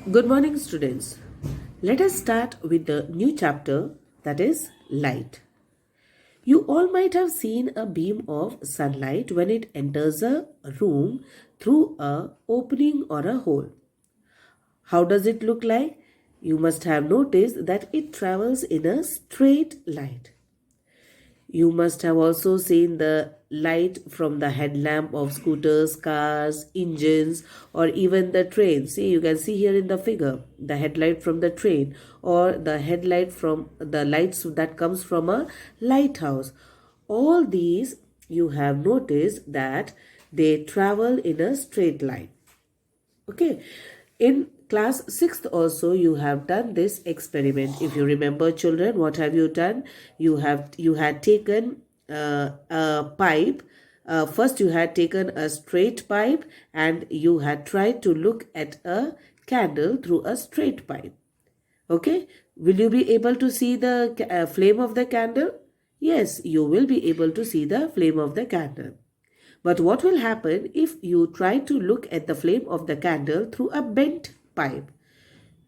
Good morning, students. Let us start with the new chapter, that is light. You all might have seen a beam of sunlight when it enters a room through a opening or a hole. How does it look like? You must have noticed that it travels in a straight line. You must have also seen the light from the headlamp of scooters, cars, engines, or even the train. See, you can see here in the figure the headlight from the train or the headlight from the lights that comes from a lighthouse. All these you have noticed that they travel in a straight line. Okay. In class 6th also you have done this experiment. If you remember, children, what have you done? You had taken a pipe. First you had taken a straight pipe and you had tried to look at a candle through a straight pipe. Okay. Will you be able to see the flame of the candle? Yes, you will be able to see the flame of the candle. But what will happen if you try to look at the flame of the candle through a bent pipe?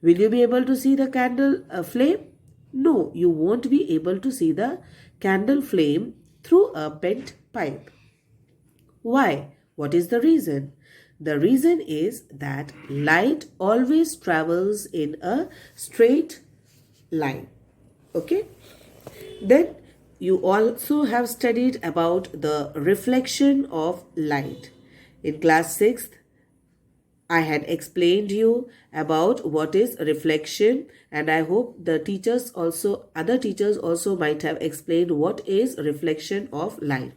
Will you be able to see the candle flame? No, you won't be able to see the candle flame through a bent pipe. Why? What is the reason? The reason is that light always travels in a straight line. Okay? Then you also have studied about the reflection of light. In class 6th, I had explained you about what is reflection, and I hope other teachers also might have explained what is reflection of light.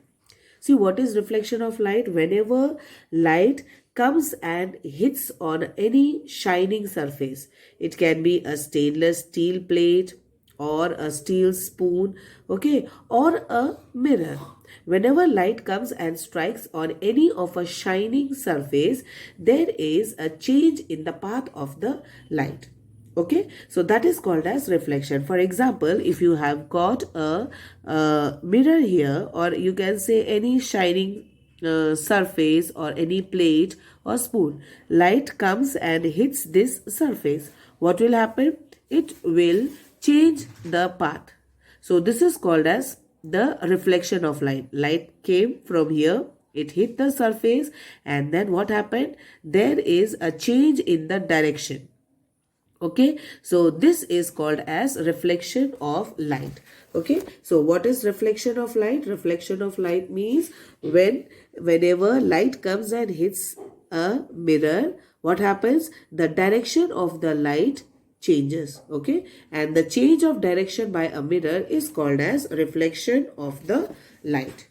See, what is reflection of light? Whenever light comes and hits on any shining surface, it can be a stainless steel plate or a steel spoon, okay, or a mirror. Whenever light comes and strikes on any of a shining surface, there is a change in the path of the light. Okay, so that is called as reflection. For example, if you have got a mirror here, or you can say any shining surface or any plate or spoon, light comes and hits this surface. What will happen? It will change the path. So this is called as the reflection of light. Light came from here, it hit the surface, and then what happened? There is a change in the direction. Okay, so this is called as reflection of light. Okay, so what is reflection of light? Reflection of light means whenever light comes and hits a mirror, what happens? The direction of the light changes. Okay, and the change of direction by a mirror is called as reflection of the light.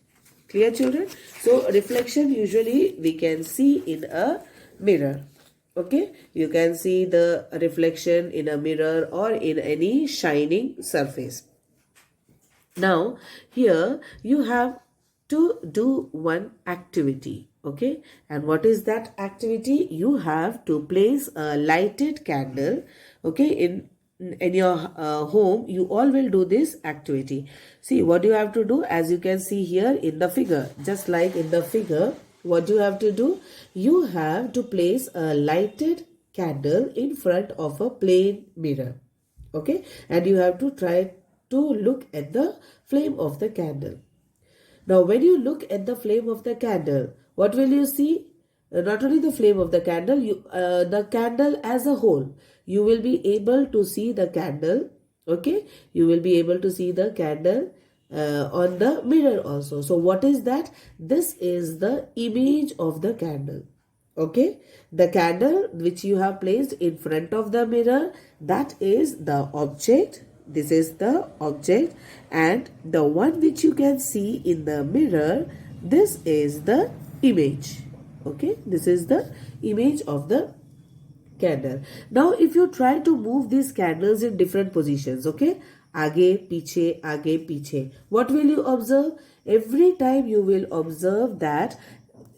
Clear, children? So reflection usually we can see in a mirror. Okay, you can see the reflection in a mirror or in any shining surface. Now here you have to do one activity. Okay, and what is that activity? You have to place a lighted candle. Okay, in your home, you all will do this activity. See what you have to do, as you can see here in the figure. Just like in the figure, what you have to do? You have to place a lighted candle in front of a plain mirror. Okay, and you have to try to look at the flame of the candle. Now when you look at the flame of the candle, what will you see? Not only the flame of the candle, the candle as a whole. You will be able to see the candle. Okay, you will be able to see the candle on the mirror also. So what is that? This is the image of the candle. Okay, the candle which you have placed in front of the mirror, that is the object. This is the object, and the one which you can see in the mirror, this is the image. Okay, this is the image of the candle. Now if you try to move these candles in different positions, okay, aage piche, what will you observe? Every time you will observe that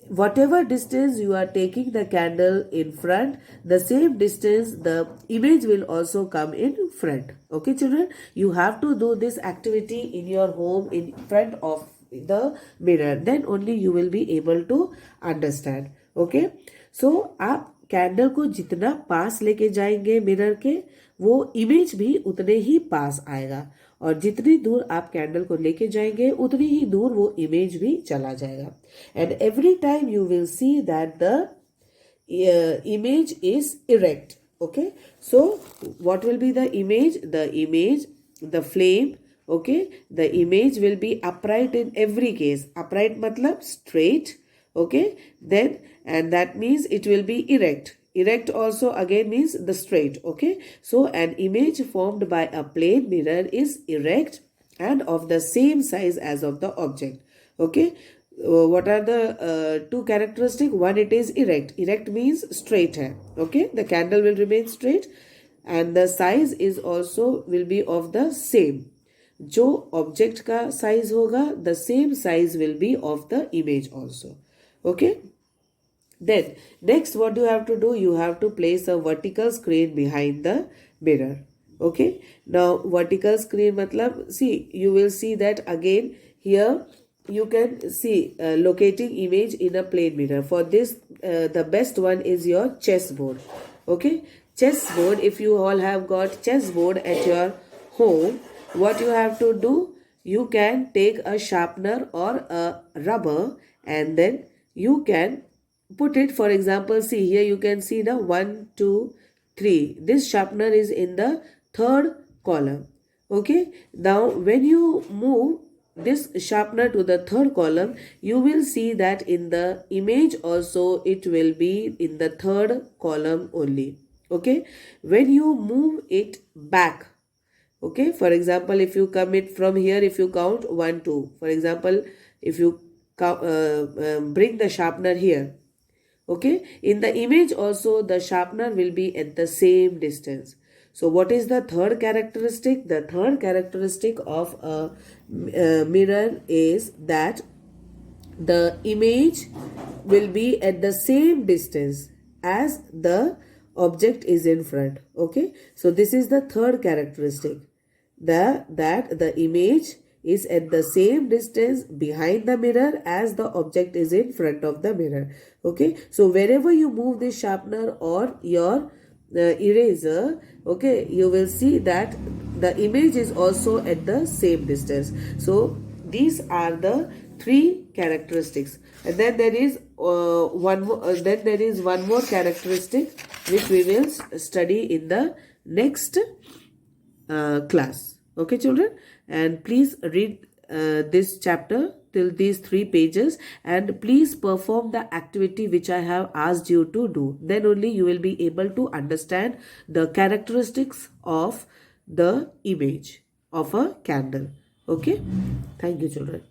whatever distance you are taking the candle in front, the same distance the image will also come in front. Okay, children, you have to do this activity in your home in front of the mirror, then only you will be able to understand. Okay, so आप candle को जितना पास लेके जाएंगे mirror के, वो image भी उतने ही पास आएगा, और जितनी दूर आप कैंडल को लेके जाएंगे उतनी ही दूर वो इमेज भी चला जाएगा. And every time you will see that the image is erect. Okay, so what will be the image? The flame, okay, the image will be upright in every case. Upright matlab straight. Okay, then, and that means it will be erect. Erect also again means the straight. Okay, so an image formed by a plane mirror is erect and of the same size as of the object. Okay, what are the two characteristic? One, it is erect. Erect means straight hai. Okay, the candle will remain straight, and the size is also will be of the same. जो object का size होगा, the same size will be of the image also. Okay, then next what you have to do, you have to place a vertical screen behind the mirror. Okay, now vertical screen matlab, see, you will see that again here you can see locating image in a plane mirror. For this the best one is your chessboard. Okay, chessboard, if you all have got chessboard at your home, what you have to do, you can take a sharpener or a rubber, and then you can put it, for example, see here you can see the 1 2 3, this sharpener is in the third column. Okay, now when you move this sharpener to the third column, you will see that in the image also it will be in the third column only. Okay, when you move it back, okay, for example, if you come it from here, if you count 1 2, for example, if you bring the sharpener here, okay, in the image also the sharpener will be at the same distance. So what is the third characteristic? The third characteristic of a mirror is that the image will be at the same distance as the object is in front. Okay, so this is the third characteristic, that the image is at the same distance behind the mirror as the object is in front of the mirror. Okay, so wherever you move this sharpener or your eraser, okay, you will see that the image is also at the same distance. So these are the three characteristics, and then there is one more characteristic which we will study in the next class. Okay, children, and please read this chapter till these 3 pages, and please perform the activity which I have asked you to do. Then only you will be able to understand the characteristics of the image of a candle. Okay, thank you, children.